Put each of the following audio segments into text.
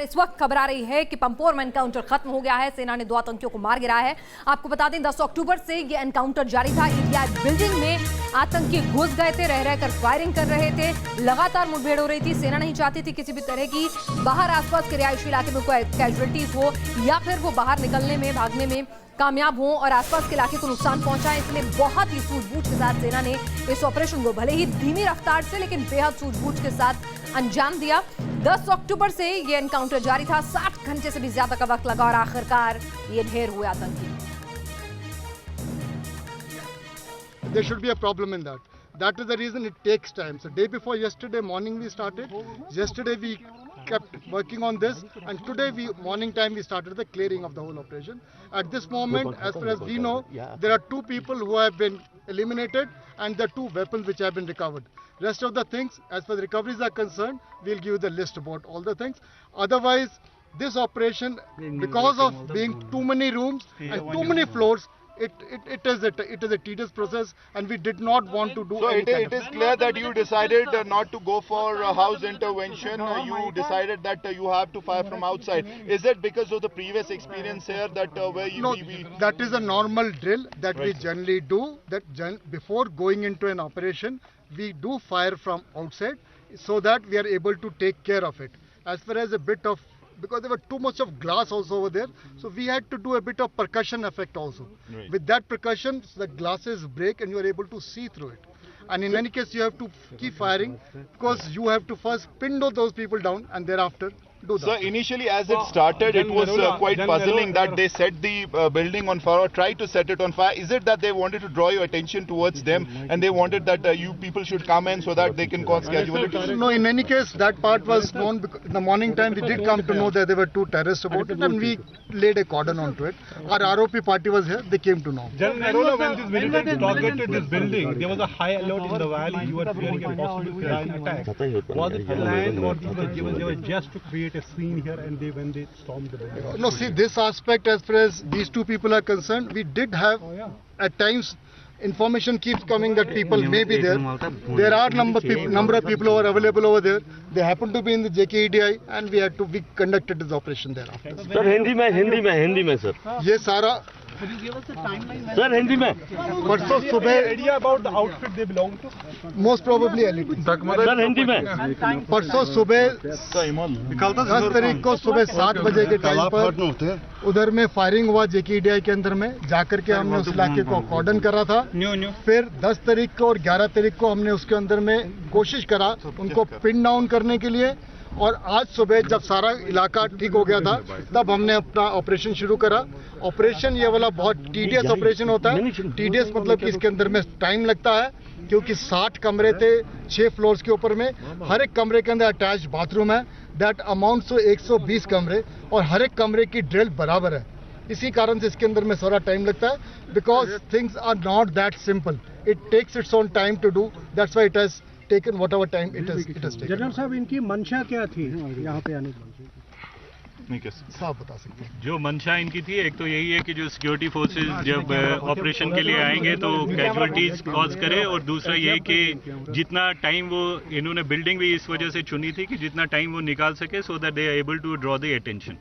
इस वक्त खबर आ रही है कि पंपोर में एनकाउंटर खत्म हो गया है। सेना ने 2 आतंकियों को मार गिराया है। आपको बता दें 10 अक्टूबर से ये एनकाउंटर जारी था। ईडीआई बिल्डिंग में आतंकी घुस गए थे, रह रहकर फायरिंग कर रहे थे, लगातार मुठभेड़ हो रही थी। सेना नहीं चाहती थी किसी भी तरह की बाहर आसपास के रिहायशी इलाके में कोई कैजुअलिटीज हो या फिर वो बाहर निकलने में भागने में कामयाब हो और आसपास के इलाके को नुकसान पहुंचाए। इसलिए बहुत ही सूझबूझ के साथ सेना ने इस ऑपरेशन को भले ही धीमी रफ्तार से लेकिन बेहद सूझबूझ के साथ अंजाम दिया। 10 अक्टूबर से ये एनकाउंटर जारी था। 60 घंटे से भी ज्यादा का वक्त लगा और आखिरकार ये ढेर हुए आतंकी। There should be a problem in that. That is the reason it takes time. So day before yesterday morning we started. Yesterday we kept working on this, and today morning time we started the clearing of the whole operation. At this moment, as far as we know, there are 2 people who have been eliminated and the 2 weapons which have been recovered. Rest of the things, as far as recoveries are concerned, we'll give you the list about all the things. Otherwise, this operation, because of being too many rooms and too many floors, it is a tedious process, and we did not want to do. So it is clear that you decided not to go for house intervention. You decided that you have to fire from outside. Is it because of the previous experience here that where you? No, that is a normal drill that we generally do. Before going into an operation, we do fire from outside so that we are able to take care of it. As far as a bit of, because there were too much of glass also over there, so we had to do a bit of percussion effect also. Right. With that percussion, the glasses break and you are able to see through it. And in any case, you have to keep firing because you have to first pin those people down and thereafter do that. So initially, as it started, it was quite puzzling that they set the building on fire or tried to set it on fire. Is it that they wanted to draw your attention towards them and they wanted that you people should come in so that they can cause casualties? No, in any case, that part was known because in the morning time we did come to know that there were 2 terrorists about it, and we laid a cordon onto it. Our ROP party was here, they came to know. General Narola, when these militants targeted this building, there was a high alert in the valley. You were fearing a possible Iran attack. Was it planned, or these were given? They were just to create a scene here, and when they stormed the building? No, see, this aspect, as far as these 2 people are concerned, we did have at times information keeps coming that people may be there. There are number of people who are available over there. They happen to be in the JKEDI, and we conducted this operation thereafter. Sir, Hindi में sir. ये सारा Sir, Hindi में. परसों सुबह Idea about the outfit they belong to? Most probably LeT. Sir, Hindi में. परसों सुबह 10 तारीख को सुबह 7 बजे के टाइम पर उधर में फायरिंग हुआ JKEDI के अंदर में जाकर के हमने उस इलाके को कॉर्डन करा था. फिर 10 तारीख को और 11 तारीख को हमने उसके अंदर में कोशिश करा उनको पिन डाउन करने के लिए, और आज सुबह जब सारा इलाका ठीक हो गया था तब हमने अपना ऑपरेशन शुरू करा. ऑपरेशन ये वाला बहुत टीडियस ऑपरेशन होता है. टीडियस मतलब कि इसके अंदर में टाइम लगता है क्योंकि 60 कमरे थे 6 फ्लोर्स के ऊपर में. हर एक कमरे के अंदर अटैच्ड बाथरूम है. दैट अमाउंट्स टू 120 कमरे, और हर एक कमरे की ड्रिल बराबर है. इसी कारण से इसके अंदर में सारा टाइम लगता है because things are not that simple. It takes its own time to do. That's why it has taken whatever time it has taken. जनरल साहब, इनकी मंशा क्या थी यहाँ पे आने की? नहीं कैसे साफ बता सकते हैं. जो मंशा इनकी थी, एक तो यही है कि जो सिक्योरिटी फोर्सेस जब ऑपरेशन के लिए आएंगे तो कैजुअलिटीज कॉज करे, और दूसरा ये कि जितना टाइम वो इन्होंने बिल्डिंग भी इस वजह से चुनी थी कि जितना टाइम वो निकाल सके so that they are able to draw the attention.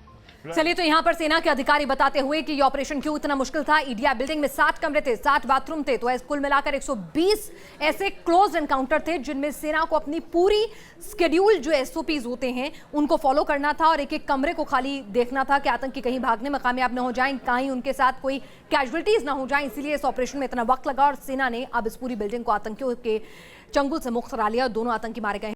चलिए, तो यहां पर सेना के अधिकारी बताते हुए कि ये ऑपरेशन क्यों इतना मुश्किल था. ईडीआई बिल्डिंग में 7 कमरे थे, 7 बाथरूम थे, तो कुल मिलाकर 120 ऐसे क्लोज एनकाउंटर थे जिनमें सेना को अपनी पूरी स्केड्यूल जो एसओपीज होते हैं उनको फॉलो करना था और एक एक कमरे को खाली देखना था कि आतंकी कहीं भागने में कामयाब न हो जाएं, कहीं उनके साथ कोई कैजुअलिटीज ना हो जाएं. इसीलिए इस ऑपरेशन में इतना वक्त लगा और सेना ने अब इस पूरी बिल्डिंग को आतंकियों के चंगुल से मुक्त करा लिया. दोनों आतंकी मारे गए.